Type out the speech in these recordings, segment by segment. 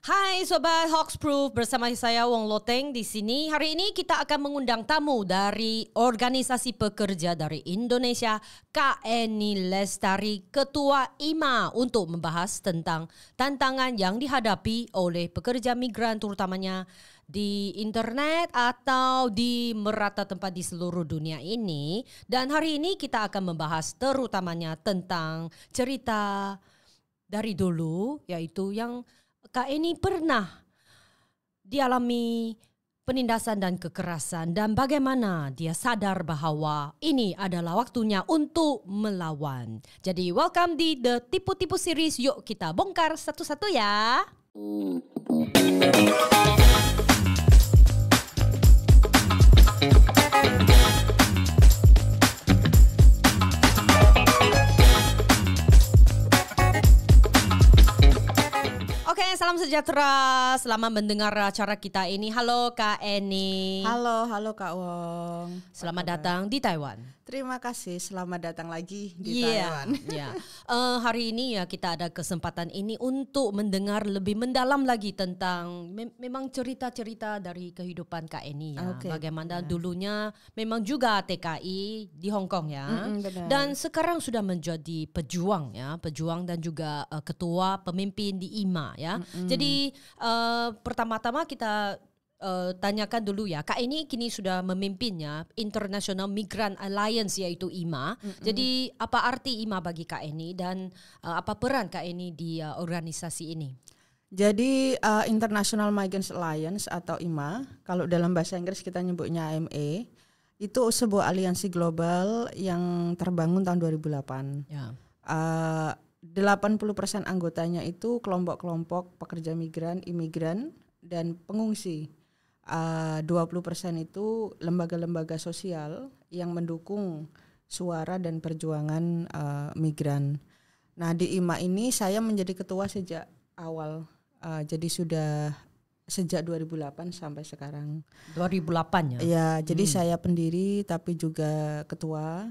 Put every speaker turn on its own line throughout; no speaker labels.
Hai Sobat Hawksproof, bersama saya Wong Loteng di sini. Hari ini kita akan mengundang tamu dari Organisasi Pekerja dari Indonesia, Kak Eni Lestari, Ketua IMA, untuk membahas tentang tantangan yang dihadapi oleh pekerja migran terutamanya di internet atau di merata tempat di seluruh dunia ini. Dan hari ini kita akan membahas terutamanya tentang cerita dari dulu, yaitu yang Kak Eni pernah dialami penindasan dan kekerasan dan bagaimana dia sadar bahwa ini adalah waktunya untuk melawan. Jadi welcome di The Tipu-Tipu Series. Yuk kita bongkar satu-satu ya. Oke, salam sejahtera. Selamat mendengar acara kita ini. Halo Kak Eni.
Halo Kak Wong.
Selamat datang di Taiwan.
Terima kasih, selamat datang lagi di Taiwan.
Hari ini ya kita ada kesempatan ini untuk mendengar lebih mendalam lagi tentang memang cerita-cerita dari kehidupan Kak Eni ya. Bagaimana dulunya memang juga TKI di Hong Kong ya. Dan sekarang sudah menjadi pejuang dan juga ketua pemimpin di IMA ya. Jadi pertama-tama kita tanyakan dulu ya, Kak Eni kini sudah memimpinnya International Migrant Alliance yaitu IMA. Jadi apa arti IMA bagi Kak Eni dan apa peran Kak Eni di organisasi ini?
Jadi International Migrants Alliance atau IMA, kalau dalam bahasa Inggris kita nyebutnya AMA, itu sebuah aliansi global yang terbangun tahun 2008. Ya. 80% anggotanya itu kelompok-kelompok pekerja migran, imigran, dan pengungsi. 20% itu lembaga-lembaga sosial yang mendukung suara dan perjuangan migran. Nah, di IMA ini saya menjadi ketua sejak awal. Jadi sudah sejak 2008 sampai sekarang.
2008 ya?
Ya, jadi saya pendiri tapi juga ketua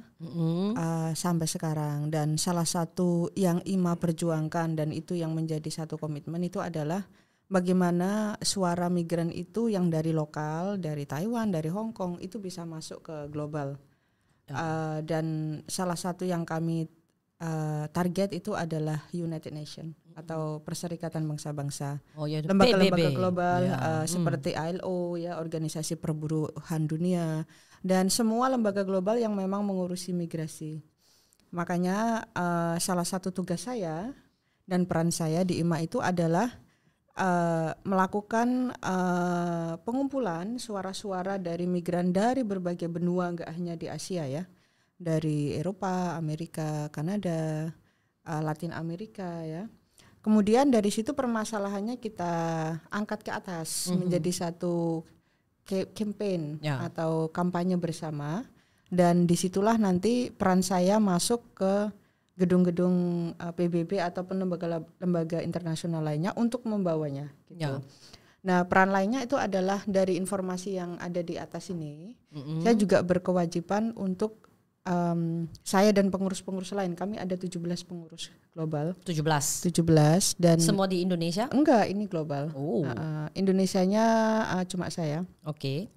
sampai sekarang. Dan salah satu yang IMA perjuangkan dan itu yang menjadi satu komitmen itu adalah bagaimana suara migran itu yang dari lokal, dari Taiwan, dari Hong Kong itu bisa masuk ke global. Dan salah satu yang kami target itu adalah United Nations atau Perserikatan Bangsa-Bangsa. Lembaga-lembaga global seperti ILO ya, Organisasi Perburuhan Dunia, dan semua lembaga global yang memang mengurusi migrasi. Makanya salah satu tugas saya dan peran saya di IMA itu adalah melakukan pengumpulan suara-suara dari migran dari berbagai benua, enggak hanya di Asia ya, dari Eropa, Amerika, Kanada, Latin Amerika ya. Kemudian dari situ permasalahannya kita angkat ke atas menjadi satu campaign atau kampanye bersama, dan disitulah nanti peran saya masuk ke gedung-gedung PBB ataupun lembaga internasional lainnya untuk membawanya gitu. Nah, peran lainnya itu adalah dari informasi yang ada di atas ini. Saya juga berkewajiban untuk saya dan pengurus-pengurus lain, kami ada 17 pengurus global. 17 dan
semua di Indonesia?
Enggak, ini global. Indonesianya cuma saya.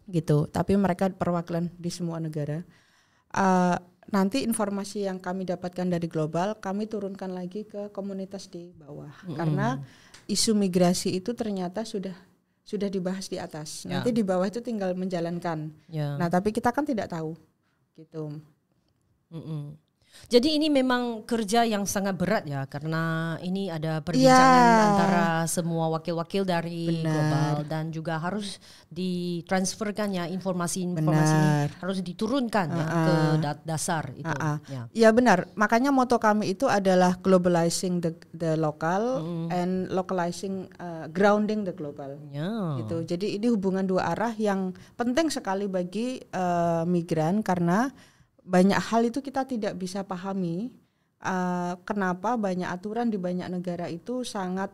Gitu. Tapi mereka perwakilan di semua negara. Nanti informasi yang kami dapatkan dari global kami turunkan lagi ke komunitas di bawah, karena isu migrasi itu ternyata sudah dibahas di atas. Nanti di bawah itu tinggal menjalankan. Nah, tapi kita kan tidak tahu gitu.
Jadi ini memang kerja yang sangat berat ya, karena ini ada perbincangan antara semua wakil-wakil dari global dan juga harus ditransferkan ya, informasi-informasi ini harus diturunkan ya ke dasar itu.
Ya benar, makanya moto kami itu adalah globalizing the local and localizing grounding the global. Gitu. Jadi ini hubungan dua arah yang penting sekali bagi migran, karena banyak hal itu kita tidak bisa pahami kenapa banyak aturan di banyak negara itu sangat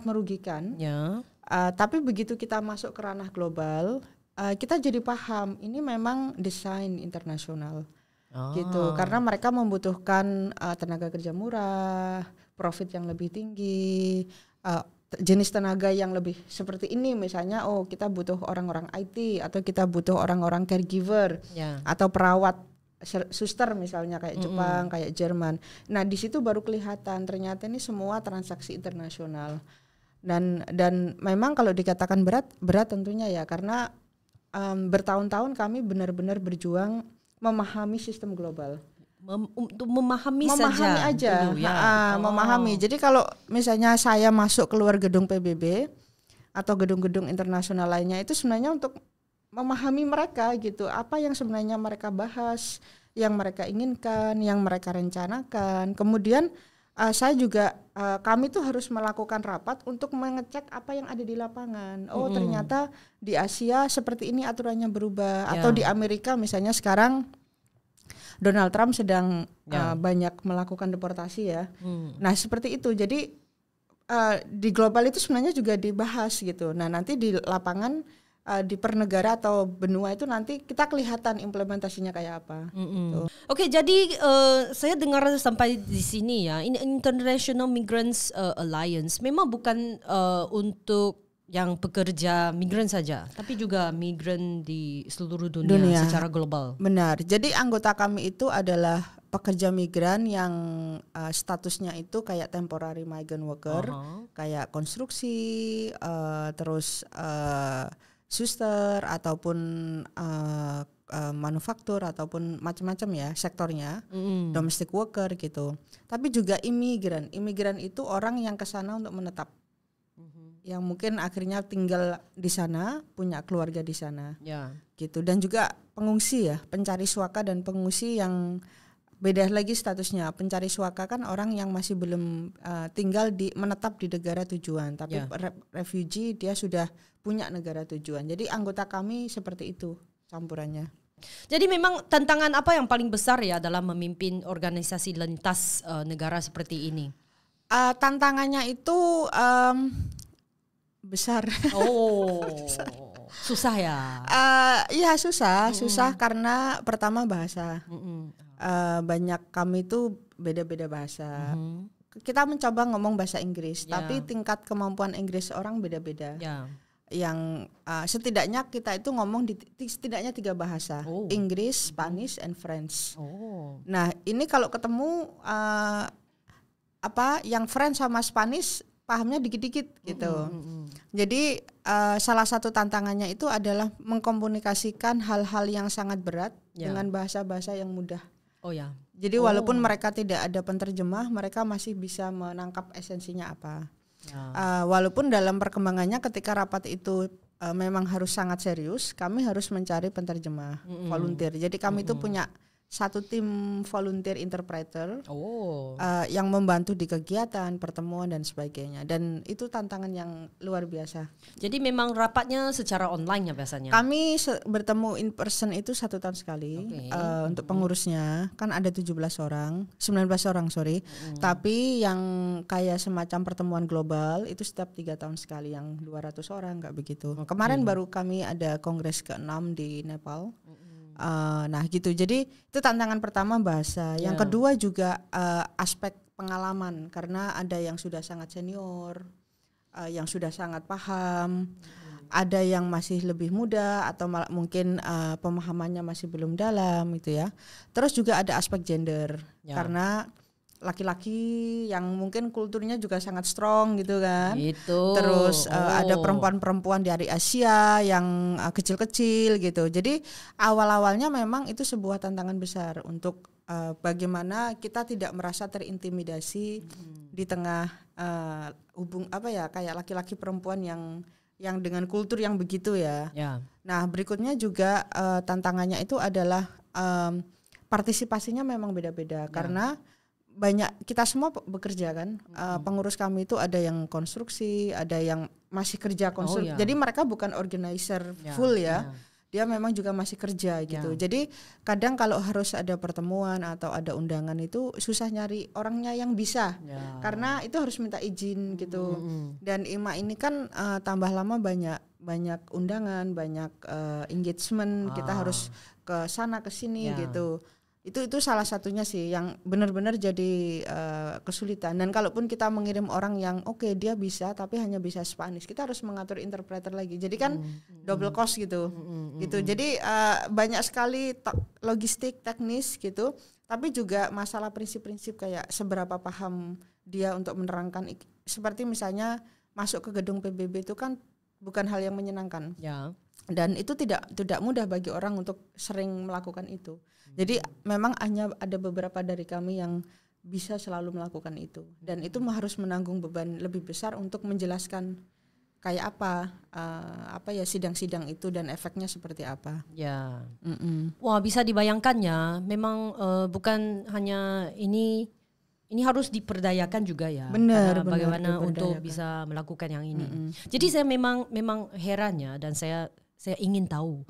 merugikan. Tapi begitu kita masuk ke ranah global, kita jadi paham ini memang desain internasional. Gitu, karena mereka membutuhkan tenaga kerja murah, profit yang lebih tinggi, jenis tenaga yang lebih seperti ini, misalnya kita butuh orang-orang IT atau kita butuh orang-orang caregiver atau perawat, suster misalnya kayak Jepang, kayak Jerman. Nah di situ baru kelihatan ternyata ini semua transaksi internasional. Dan memang kalau dikatakan berat tentunya ya, karena bertahun-tahun kami benar-benar berjuang memahami sistem global.
Untuk memahami saja
aja dulu, ya. Memahami. Jadi kalau misalnya saya masuk keluar gedung PBB atau gedung-gedung internasional lainnya, itu sebenarnya untuk memahami mereka gitu, apa yang sebenarnya mereka bahas, yang mereka inginkan, yang mereka rencanakan. Kemudian saya juga kami tuh harus melakukan rapat untuk mengecek apa yang ada di lapangan. Ternyata di Asia seperti ini aturannya berubah, atau di Amerika misalnya sekarang Donald Trump sedang banyak melakukan deportasi ya. Nah seperti itu. Jadi di global itu sebenarnya juga dibahas gitu. Nah nanti di lapangan di per negara atau benua itu nanti kita kelihatan implementasinya kayak apa. Gitu.
Oke, jadi saya dengar sampai di sini ya, International Migrants Alliance memang bukan untuk yang pekerja migran saja, tapi juga migran di seluruh dunia secara global.
Benar. Jadi anggota kami itu adalah pekerja migran yang statusnya itu kayak temporary migrant worker, kayak konstruksi, terus suster ataupun manufaktur ataupun macam-macam ya sektornya, domestic worker gitu. Tapi juga imigran. Imigran itu orang yang ke sana untuk menetap. Yang mungkin akhirnya tinggal di sana, punya keluarga di sana, gitu. Dan juga pengungsi ya, pencari suaka dan pengungsi yang beda lagi statusnya. Pencari suaka kan orang yang masih belum tinggal menetap di negara tujuan, tapi refugee dia sudah punya negara tujuan. Jadi anggota kami seperti itu campurannya.
Jadi memang tantangan apa yang paling besar ya dalam memimpin organisasi lintas negara seperti ini?
Tantangannya itu besar.
Susah ya?
Iya susah karena pertama bahasa. Banyak kami itu beda-beda bahasa. Kita mencoba ngomong bahasa Inggris, tapi tingkat kemampuan Inggris orang beda-beda. Yang setidaknya kita itu ngomong di setidaknya 3 bahasa, Inggris, Spanish, and French. Nah ini kalau ketemu yang French sama Spanish pahamnya dikit-dikit gitu. Jadi salah satu tantangannya itu adalah mengkomunikasikan hal-hal yang sangat berat dengan bahasa-bahasa yang mudah. Jadi walaupun mereka tidak ada penterjemah, mereka masih bisa menangkap esensinya apa. Walaupun dalam perkembangannya ketika rapat itu memang harus sangat serius, kami harus mencari penterjemah volunteer. Jadi kami itu punya satu tim volunteer interpreter yang membantu di kegiatan, pertemuan dan sebagainya. Dan itu tantangan yang luar biasa.
Jadi memang rapatnya secara online ya biasanya?
Kami bertemu in person itu 1 tahun sekali. Untuk pengurusnya kan ada 19 orang. Tapi yang kayak semacam pertemuan global itu setiap 3 tahun sekali, yang 200 orang, nggak begitu. Kemarin baru kami ada kongres ke-6 di Nepal. Nah gitu, jadi itu tantangan pertama bahasa. Yang kedua juga aspek pengalaman, karena ada yang sudah sangat senior, yang sudah sangat paham, ada yang masih lebih muda atau mungkin pemahamannya masih belum dalam gitu ya. Terus juga ada aspek gender, karena laki-laki yang mungkin kulturnya juga sangat strong gitu kan. Terus ada perempuan-perempuan dari Asia yang kecil-kecil gitu. Jadi awal-awalnya memang itu sebuah tantangan besar untuk bagaimana kita tidak merasa terintimidasi di tengah kayak laki-laki perempuan yang dengan kultur yang begitu ya. Nah, berikutnya juga tantangannya itu adalah partisipasinya memang beda-beda karena banyak, kita semua bekerja kan, pengurus kami itu ada yang konstruksi, ada yang masih kerja konstruksi, jadi mereka bukan organizer full ya, dia memang juga masih kerja gitu. Jadi kadang kalau harus ada pertemuan atau ada undangan itu susah nyari orangnya yang bisa, karena itu harus minta izin gitu. Dan IMA ini kan tambah lama banyak undangan, banyak engagement, kita harus ke sana ke sini gitu. Itu salah satunya sih yang benar-benar jadi kesulitan. Dan kalaupun kita mengirim orang yang dia bisa tapi hanya bisa Spanish, kita harus mengatur interpreter lagi. Jadi kan double cost gitu. Jadi banyak sekali logistik teknis gitu. Tapi juga masalah prinsip-prinsip kayak seberapa paham dia untuk menerangkan. Seperti misalnya masuk ke gedung PBB itu kan bukan hal yang menyenangkan.
Ya.
Dan itu tidak mudah bagi orang untuk sering melakukan itu. Jadi memang hanya ada beberapa dari kami yang bisa selalu melakukan itu. Dan itu harus menanggung beban lebih besar untuk menjelaskan kayak apa sidang-sidang itu dan efeknya seperti apa.
Ya. Wah, bisa dibayangkannya. Memang bukan hanya ini harus diperdayakan juga ya.
Benar,
bagaimana untuk bisa melakukan yang ini. Jadi saya memang herannya dan saya ingin tahu.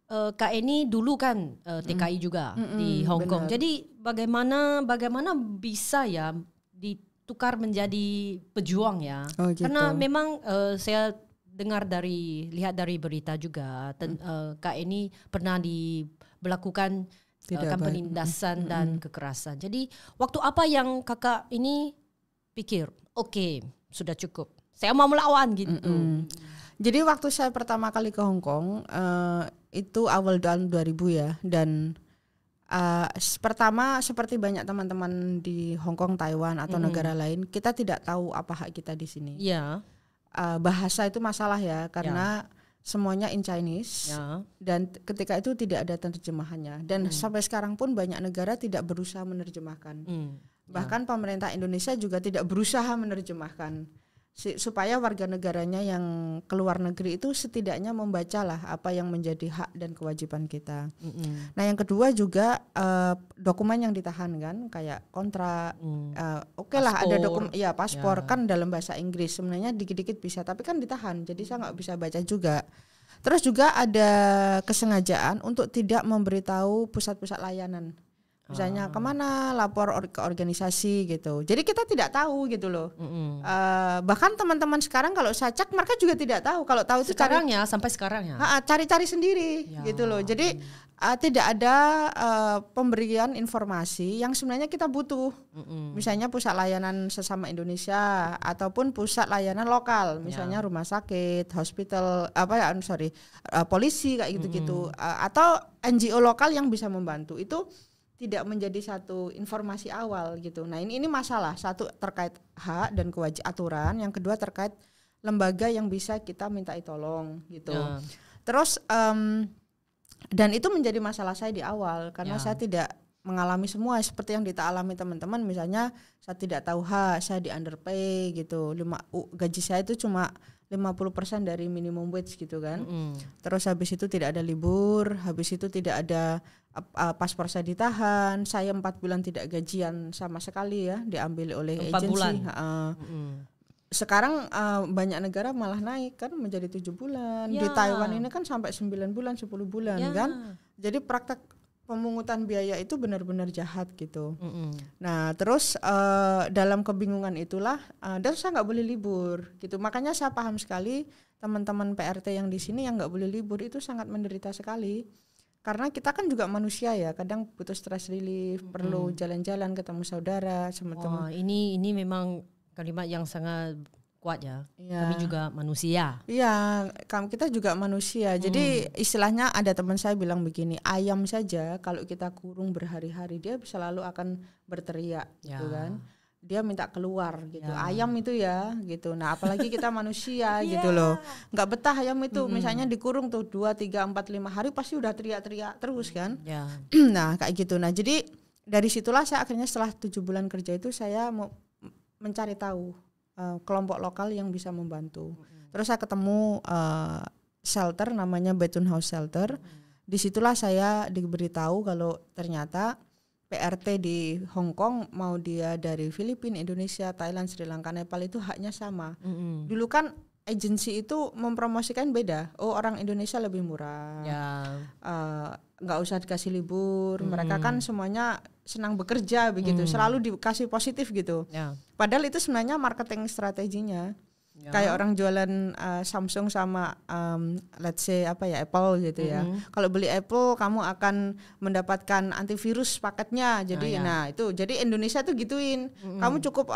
Kak Eni dulu kan TKI juga di Hong Kong. Jadi bagaimana bisa ya ditukar menjadi pejuang ya?
Gitu.
Karena memang saya lihat dari berita juga Kak Eni pernah melakukan penindasan dan kekerasan. Jadi waktu apa yang kakak ini pikir, oke, sudah cukup, saya mau melawan gitu?
Jadi waktu saya pertama kali ke Hong Kong itu awal tahun 2000 ya, dan pertama seperti banyak teman-teman di Hong Kong, Taiwan atau negara lain, kita tidak tahu apa hak kita di sini.
Ya.
Bahasa itu masalah ya, karena semuanya in Chinese dan ketika itu tidak ada terjemahannya, dan sampai sekarang pun banyak negara tidak berusaha menerjemahkan. Bahkan pemerintah Indonesia juga tidak berusaha menerjemahkan supaya warga negaranya yang keluar negeri itu setidaknya membacalah apa yang menjadi hak dan kewajiban kita. Nah, yang kedua juga dokumen yang ditahan kan, kayak kontrak, lah ada paspor kan dalam bahasa Inggris, sebenarnya dikit-dikit bisa tapi kan ditahan, jadi saya nggak bisa baca juga. Terus juga ada kesengajaan untuk tidak memberitahu pusat-pusat layanan. Misalnya kemana lapor ke organisasi gitu. Jadi kita tidak tahu gitu loh. Bahkan teman-teman sekarang kalau saya cek mereka juga tidak tahu. Kalau tahu itu
sampai sekarang ya.
Cari-cari sendiri gitu loh. Jadi tidak ada pemberian informasi yang sebenarnya kita butuh. Misalnya pusat layanan sesama Indonesia ataupun pusat layanan lokal. Misalnya rumah sakit, hospital, polisi kayak gitu-gitu. Atau NGO lokal yang bisa membantu. Itu tidak menjadi satu informasi awal gitu. Nah ini masalah, satu terkait hak dan kewajiban aturan, yang kedua terkait lembaga yang bisa kita mintai tolong gitu. Terus dan itu menjadi masalah saya di awal karena saya tidak mengalami semua seperti yang dialami teman-teman. Misalnya saya tidak tahu hak, saya di underpay gitu. Gaji saya itu cuma 50% dari minimum wage gitu kan. Terus habis itu tidak ada libur, habis itu tidak ada paspor saya ditahan, saya 4 bulan tidak gajian sama sekali ya, diambil oleh agensi. Sekarang banyak negara malah naik kan menjadi 7 bulan. Di Taiwan ini kan sampai 9 bulan, 10 bulan kan. Jadi praktek pemungutan biaya itu benar-benar jahat gitu. Nah terus dalam kebingungan itulah dan saya nggak boleh libur gitu. Makanya saya paham sekali teman-teman PRT yang di sini yang nggak boleh libur itu sangat menderita sekali. Karena kita kan juga manusia ya, kadang butuh stress relief, perlu jalan-jalan ketemu saudara, teman-teman.
Ini memang kalimat yang sangat kuat ya. Kami juga manusia.
Iya, kita juga manusia. Jadi istilahnya ada teman saya bilang begini, ayam saja kalau kita kurung berhari-hari dia selalu akan berteriak gitu kan. Dia minta keluar gitu. Ayam itu ya gitu. Nah, apalagi kita manusia gitu loh. Enggak betah ayam itu. Misalnya dikurung tuh 2, 3, 4, 5 hari pasti udah teriak-teriak terus kan. Nah, kayak gitu. Nah, jadi dari situlah saya akhirnya setelah 7 bulan kerja itu saya mau mencari tahu kelompok lokal yang bisa membantu. Terus saya ketemu shelter namanya Betun House Shelter. Disitulah saya diberitahu kalau ternyata PRT di Hong Kong mau dia dari Filipina, Indonesia, Thailand, Sri Lanka, Nepal itu haknya sama. Dulu kan agensi itu mempromosikan beda. Oh, orang Indonesia lebih murah. Nggak usah dikasih libur. Mereka kan semuanya senang bekerja begitu. Selalu dikasih positif gitu. Padahal itu sebenarnya marketing strateginya. Kayak orang jualan Samsung sama let's say Apple gitu ya. Kalau beli Apple kamu akan mendapatkan antivirus paketnya. Jadi jadi Indonesia tuh gituin. Kamu cukup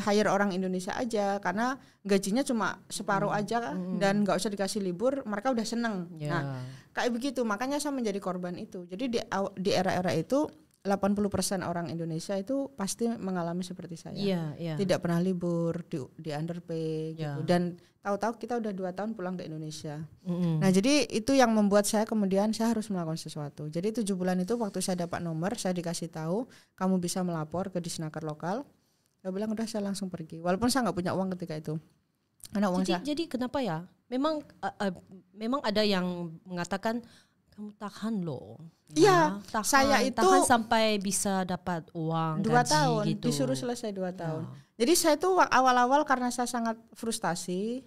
hire orang Indonesia aja karena gajinya cuma separuh aja dan nggak usah dikasih libur, mereka udah seneng. Nah, kayak begitu. Makanya saya menjadi korban itu. Jadi di era-era itu 80% orang Indonesia itu pasti mengalami seperti saya. Tidak pernah libur, di underpay gitu. Dan tahu-tahu kita udah 2 tahun pulang ke Indonesia. Nah, jadi itu yang membuat saya kemudian saya harus melakukan sesuatu. Jadi 7 bulan itu waktu saya dapat nomor, saya dikasih tahu kamu bisa melapor ke Disnaker lokal. Saya bilang udah, saya langsung pergi. Walaupun saya nggak punya uang ketika itu. Karena uang
jadi kenapa ya? Memang ada yang mengatakan kamu tahan loh.
Iya, saya itu
tahan sampai bisa dapat uang
2
gaji
tahun,
gitu.
disuruh selesai 2 tahun. Jadi saya itu awal-awal karena saya sangat frustasi,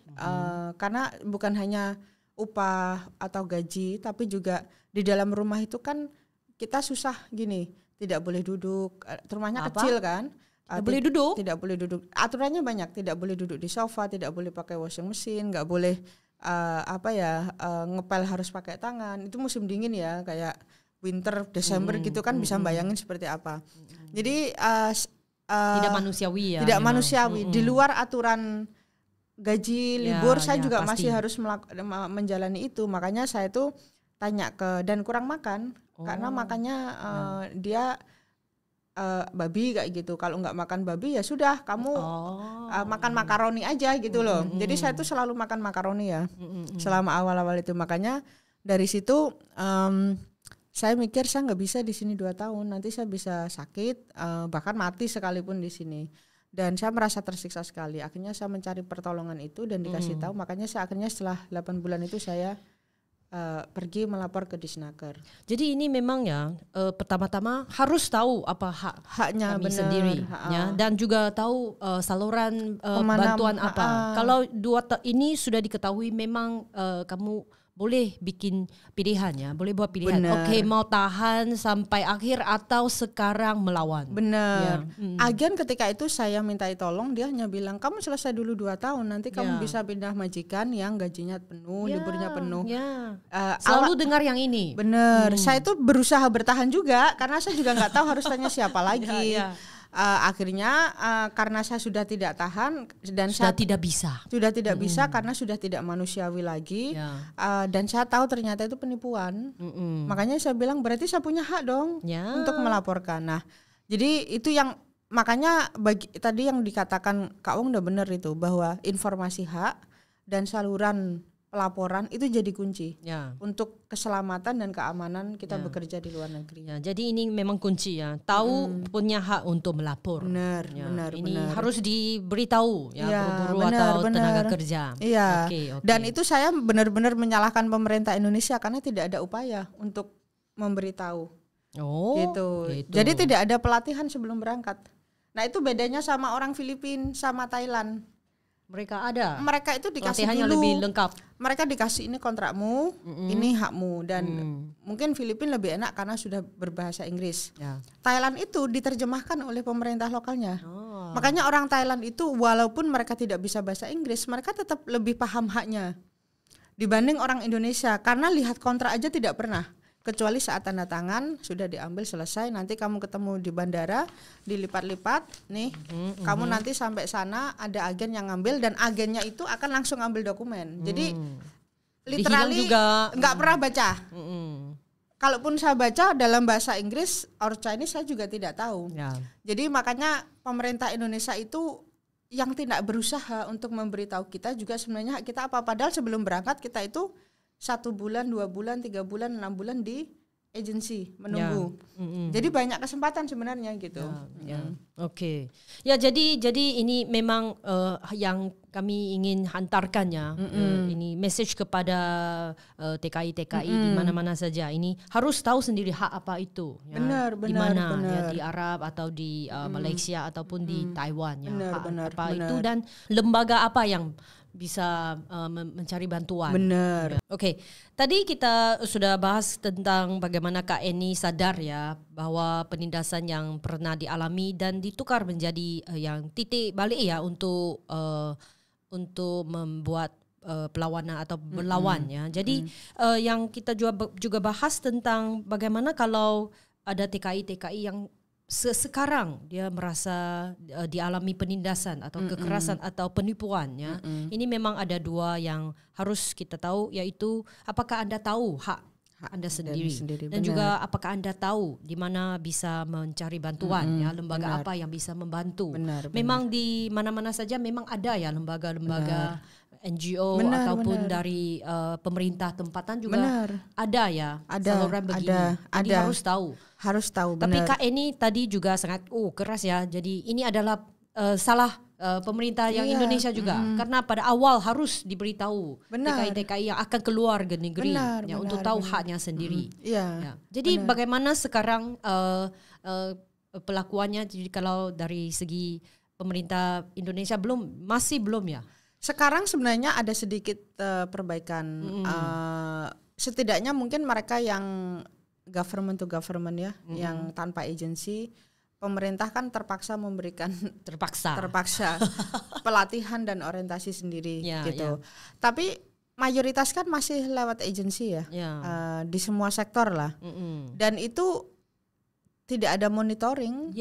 karena bukan hanya upah atau gaji, tapi juga di dalam rumah itu kan kita susah gini, tidak boleh duduk, rumahnya kecil kan.
Tidak boleh duduk?
Tidak boleh duduk. Aturannya banyak, tidak boleh duduk di sofa, tidak boleh pakai washing machine, nggak boleh ngepel harus pakai tangan. Itu musim dingin ya, kayak winter Desember gitu kan, bisa bayangin seperti apa. Jadi
tidak manusiawi ya.
Tidak manusiawi. Di luar aturan gaji libur, saya juga
pasti
masih harus menjalani itu. Makanya saya tuh tanya dan kurang makan, karena makannya dia babi kayak gitu. Kalau nggak makan babi ya sudah, kamu makan makaroni aja gitu loh. Jadi saya tuh selalu makan makaroni ya selama awal-awal itu. Makanya dari situ saya mikir saya nggak bisa di sini 2 tahun. Nanti saya bisa sakit, bahkan mati sekalipun di sini. Dan saya merasa tersiksa sekali. Akhirnya saya mencari pertolongan itu dan dikasih tahu. Makanya saya akhirnya setelah 8 bulan itu saya pergi melapor ke Disnaker.
Jadi ini memang ya pertama-tama harus tahu apa haknya kami sendiri ya, dan juga tahu saluran bantuan apa. Kalau ini sudah diketahui memang kamu boleh bikin pilihan ya, boleh buat pilihan. Oke, mau tahan sampai akhir atau sekarang melawan.
Benar. Agen ketika itu saya mintai tolong, dia hanya bilang kamu selesai dulu 2 tahun, nanti kamu bisa pindah majikan yang gajinya penuh, liburnya penuh.
Selalu dengar yang ini.
Benar. Saya itu berusaha bertahan juga karena saya juga nggak tahu harus tanya siapa lagi. Akhirnya karena saya sudah tidak tahan dan
sudah
saya tidak bisa karena sudah tidak manusiawi lagi, dan saya tahu ternyata itu penipuan. Makanya saya bilang berarti saya punya hak dong untuk melaporkan. Nah, jadi itu yang makanya tadi yang dikatakan Kak Wong udah benar itu, bahwa informasi hak dan saluran pelaporan itu jadi kunci untuk keselamatan dan keamanan kita bekerja di luar negeri.
Jadi ini memang kunci ya, tahu punya hak untuk melapor.
Benar.
Ini harus diberitahu buru-buru atau tenaga kerja.
Iya. Okay. Dan itu saya benar-benar menyalahkan pemerintah Indonesia karena tidak ada upaya untuk memberitahu. Gitu. Jadi tidak ada pelatihan sebelum berangkat. Nah itu bedanya sama orang Filipina sama Thailand. Mereka itu dikasih
pelatihannya
dulu,
lebih lengkap.
Mereka dikasih ini kontrakmu, ini hakmu, dan mungkin Filipina lebih enak karena sudah berbahasa Inggris. Thailand itu diterjemahkan oleh pemerintah lokalnya. Makanya orang Thailand itu walaupun mereka tidak bisa bahasa Inggris, mereka tetap lebih paham haknya dibanding orang Indonesia, karena lihat kontrak aja tidak pernah. Kecuali saat tanda tangan sudah diambil selesai, nanti kamu ketemu di bandara, dilipat-lipat nih, kamu nanti sampai sana ada agen yang ngambil dan agennya itu akan langsung ambil dokumen. Jadi literally nggak pernah baca. Kalaupun saya baca dalam bahasa Inggris or Chinese saya juga tidak tahu. Jadi makanya pemerintah Indonesia itu yang tidak berusaha untuk memberitahu kita juga sebenarnya hak kita apa. Padahal sebelum berangkat kita itu 1 bulan, 2 bulan, 3 bulan, 6 bulan di agensi menunggu. Jadi banyak kesempatan sebenarnya gitu.
Oke. Ya jadi ini memang yang kami ingin hantarkannya. Ini message kepada TKI di mana-mana saja. Ini harus tahu sendiri hak apa itu. Ya. Benar. Ya, di Arab atau di Malaysia ataupun di Taiwan. Ya. Benar. Itu dan lembaga apa yang bisa mencari bantuan.
Benar.
Oke, tadi kita sudah bahas tentang bagaimana Kak Eni sadar ya bahwa penindasan yang pernah dialami dan ditukar menjadi yang titik balik ya untuk untuk membuat perlawanan atau berlawan ya. Jadi yang kita juga bahas tentang bagaimana kalau ada TKI yang sekarang dia merasa dialami penindasan atau kekerasan atau penipuan ya. Ini memang ada dua yang harus kita tahu, yaitu apakah Anda tahu hak Anda sendiri dan juga apakah Anda tahu di mana bisa mencari bantuan ya, lembaga apa yang bisa membantu. Memang di mana-mana saja memang ada ya lembaga-lembaga NGO ataupun dari pemerintah tempatan juga ada ya, saluran begini. Jadi harus tahu. Tapi Kak Eni tadi juga sangat keras ya. Jadi ini adalah salah pemerintah yang Indonesia juga, karena pada awal harus diberitahu TKI yang akan keluar ke negeri untuk tahu haknya sendiri. Ya. Jadi bagaimana sekarang pelakuannya? Jadi kalau dari segi pemerintah Indonesia masih belum ya.
Sekarang sebenarnya ada sedikit perbaikan. Setidaknya mungkin mereka yang government to government ya, yang tanpa agensi, pemerintah kan terpaksa memberikan terpaksa pelatihan dan orientasi sendiri gitu. Tapi mayoritas kan masih lewat agensi ya, di semua sektor lah. Dan itu tidak ada monitoring,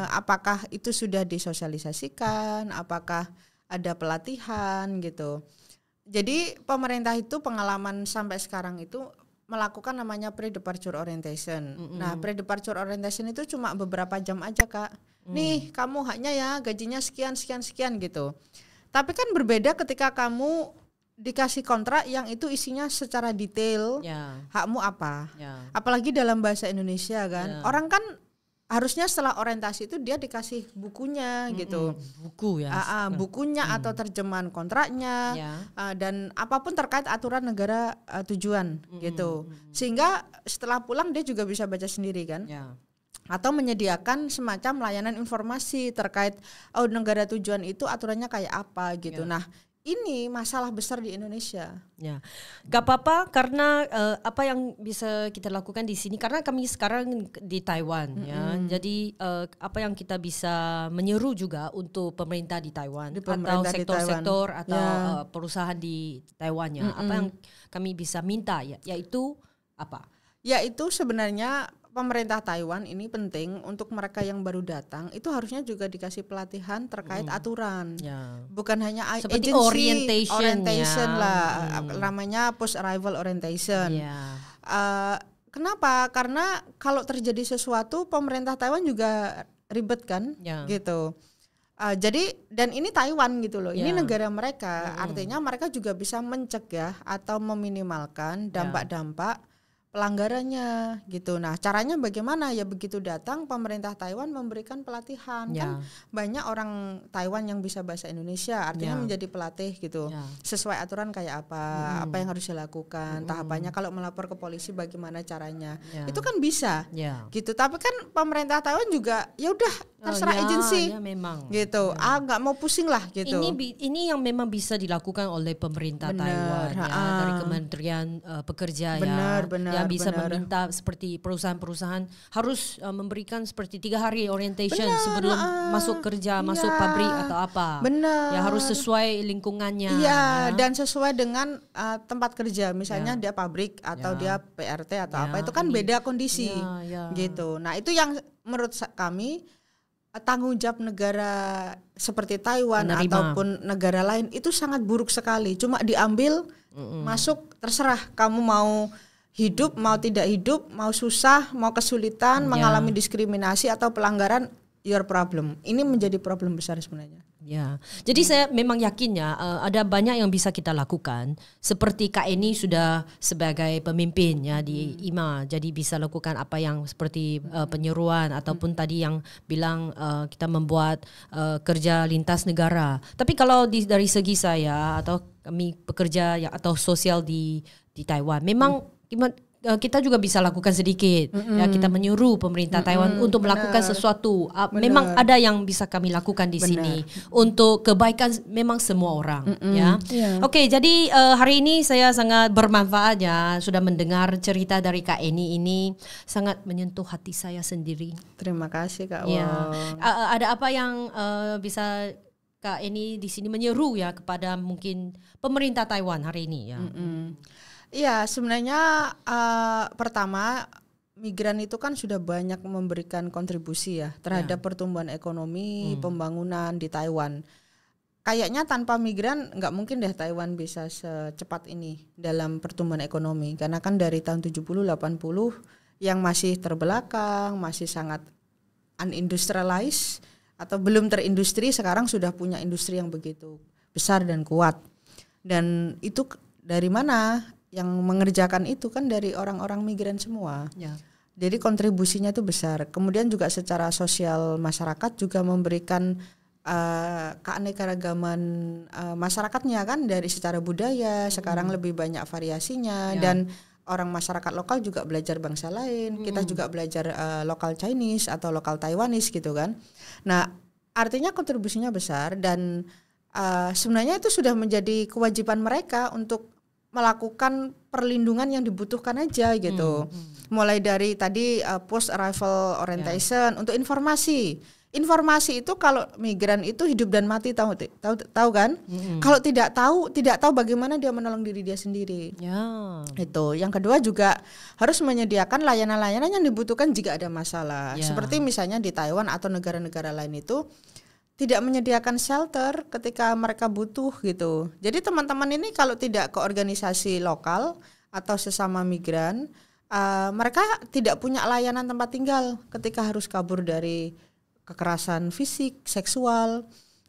apakah itu sudah disosialisasikan, apakah ada pelatihan gitu. Jadi pemerintah itu pengalaman sampai sekarang itu melakukan namanya pre-departure orientation. Nah, pre-departure orientation itu cuma beberapa jam aja, Kak. Nih, kamu haknya ya gajinya sekian gitu. Tapi kan berbeda ketika kamu dikasih kontrak yang itu isinya secara detail, hakmu apa. Apalagi dalam bahasa Indonesia kan. Orang kan harusnya setelah orientasi itu dia dikasih bukunya gitu.
Buku ya.
Bukunya atau terjemahan kontraknya dan apapun terkait aturan negara tujuan gitu. Sehingga setelah pulang dia juga bisa baca sendiri kan. Atau menyediakan semacam layanan informasi terkait negara tujuan itu aturannya kayak apa gitu. Nah, ini masalah besar di Indonesia.
Ya, gak apa-apa karena apa yang bisa kita lakukan di sini, karena kami sekarang di Taiwan ya. Jadi apa yang kita bisa menyeru juga untuk pemerintah di Taiwan atau sektor-sektor atau perusahaan di Taiwan ya. Apa yang kami bisa minta yaitu apa?
Yaitu sebenarnya pemerintah Taiwan ini penting untuk mereka yang baru datang itu harusnya juga dikasih pelatihan terkait aturan, bukan hanya
seperti
agency orientation lah, namanya post arrival orientation. Kenapa? Karena kalau terjadi sesuatu pemerintah Taiwan juga ribet kan, gitu. Jadi dan ini Taiwan gitu loh, ini negara mereka, artinya mereka juga bisa mencegah atau meminimalkan dampak-dampak pelanggarannya gitu. Nah, caranya bagaimana? Ya begitu datang pemerintah Taiwan memberikan pelatihan. Kan banyak orang Taiwan yang bisa bahasa Indonesia, artinya menjadi pelatih gitu. Sesuai aturan kayak apa yang harus dilakukan, tahapannya kalau melapor ke polisi bagaimana caranya. Itu kan bisa. Gitu. Tapi kan pemerintah Taiwan juga ya udah terserah agensi.
Memang.
Gitu. Nggak mau pusing lah gitu.
Ini yang memang bisa dilakukan oleh pemerintah Taiwan dari Kementerian Pekerja yang bisa meminta seperti perusahaan-perusahaan harus memberikan seperti 3 hari orientation sebelum masuk kerja, masuk pabrik atau apa. Ya harus sesuai lingkungannya.
Dan sesuai dengan tempat kerja. Misalnya dia pabrik atau dia PRT atau apa, itu kan beda kondisi. Gitu. Nah, itu yang menurut kami tanggung jawab negara seperti Taiwan ataupun negara lain itu sangat buruk sekali. Cuma diambil masuk, terserah kamu mau hidup, mau tidak hidup, mau susah, mau kesulitan, mengalami diskriminasi atau pelanggaran, your problem. Ini menjadi problem besar sebenarnya.
Ya, jadi saya memang yakin ya ada banyak yang bisa kita lakukan. Seperti Kak Eni sudah sebagai pemimpin ya di IMA, jadi bisa lakukan apa yang seperti penyeruan ataupun tadi yang bilang kita membuat kerja lintas negara. Tapi kalau dari segi saya atau kami pekerja atau sosial di Taiwan, memang kita juga bisa lakukan sedikit. Ya, kita menyuruh pemerintah Taiwan untuk melakukan sesuatu. Memang ada yang bisa kami lakukan di sini untuk kebaikan memang semua orang. Oke, jadi hari ini saya sangat bermanfaat ya sudah mendengar cerita dari Kak Eni ini, sangat menyentuh hati saya sendiri.
Terima kasih Kak.
Ada apa yang bisa Kak Eni di sini menyeru ya kepada mungkin pemerintah Taiwan hari ini ya.
Iya, sebenarnya pertama migran itu kan sudah banyak memberikan kontribusi ya terhadap pertumbuhan ekonomi, pembangunan di Taiwan. Kayaknya tanpa migran nggak mungkin deh Taiwan bisa secepat ini dalam pertumbuhan ekonomi. Karena kan dari tahun 70-80 yang masih terbelakang, masih sangat unindustrialized atau belum terindustri, sekarang sudah punya industri yang begitu besar dan kuat. Dan itu dari mana? Yang mengerjakan itu kan dari orang-orang migran semua. Ya. Jadi kontribusinya itu besar. Kemudian juga secara sosial masyarakat juga memberikan keanekaragaman masyarakatnya kan, dari secara budaya sekarang lebih banyak variasinya dan orang masyarakat lokal juga belajar bangsa lain. Kita juga belajar lokal Chinese atau lokal Taiwanese gitu kan. Nah, artinya kontribusinya besar dan sebenarnya itu sudah menjadi kewajiban mereka untuk melakukan perlindungan yang dibutuhkan aja gitu. Mulai dari tadi post arrival orientation untuk informasi. Informasi itu kalau migran itu hidup dan mati, tahu kan? Kalau tidak tahu bagaimana dia menolong diri dia sendiri. Itu. Yang kedua juga harus menyediakan layanan-layanan yang dibutuhkan jika ada masalah. Seperti misalnya di Taiwan atau negara-negara lain itu tidak menyediakan shelter ketika mereka butuh gitu. Jadi teman-teman ini kalau tidak ke organisasi lokal atau sesama migran, mereka tidak punya layanan tempat tinggal ketika harus kabur dari kekerasan fisik, seksual,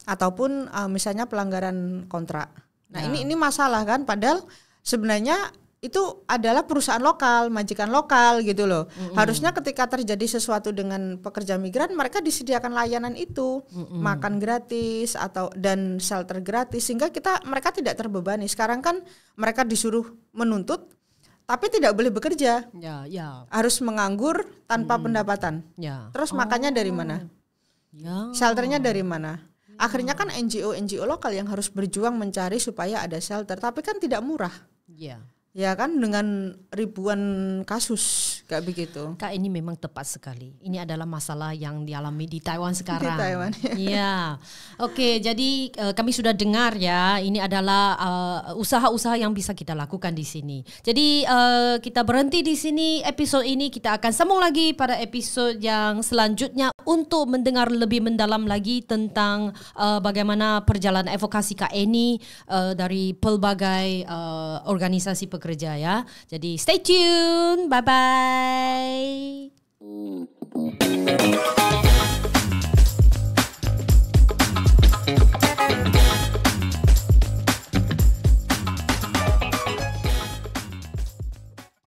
ataupun misalnya pelanggaran kontrak. Nah ini masalah kan, padahal sebenarnya itu adalah perusahaan lokal, majikan lokal gitu loh. Harusnya ketika terjadi sesuatu dengan pekerja migran, mereka disediakan layanan itu, makan gratis dan shelter gratis, sehingga mereka tidak terbebani. Sekarang kan mereka disuruh menuntut, tapi tidak boleh bekerja, harus menganggur tanpa pendapatan. Terus makannya dari mana? Shelternya dari mana? Akhirnya kan NGO lokal yang harus berjuang mencari supaya ada shelter, tapi kan tidak murah. Ya kan, dengan ribuan kasus kayak begitu.
Kak, ini memang tepat sekali. Ini adalah masalah yang dialami di Taiwan sekarang.
Di Taiwan.
Iya. Oke, jadi kami sudah dengar ya, ini adalah usaha-usaha yang bisa kita lakukan di sini. Jadi kita berhenti di sini episode ini, kita akan sambung lagi pada episode yang selanjutnya untuk mendengar lebih mendalam lagi tentang bagaimana perjalanan advokasi Kak Eni dari pelbagai organisasi pekerja ya. Jadi stay tune. Bye bye.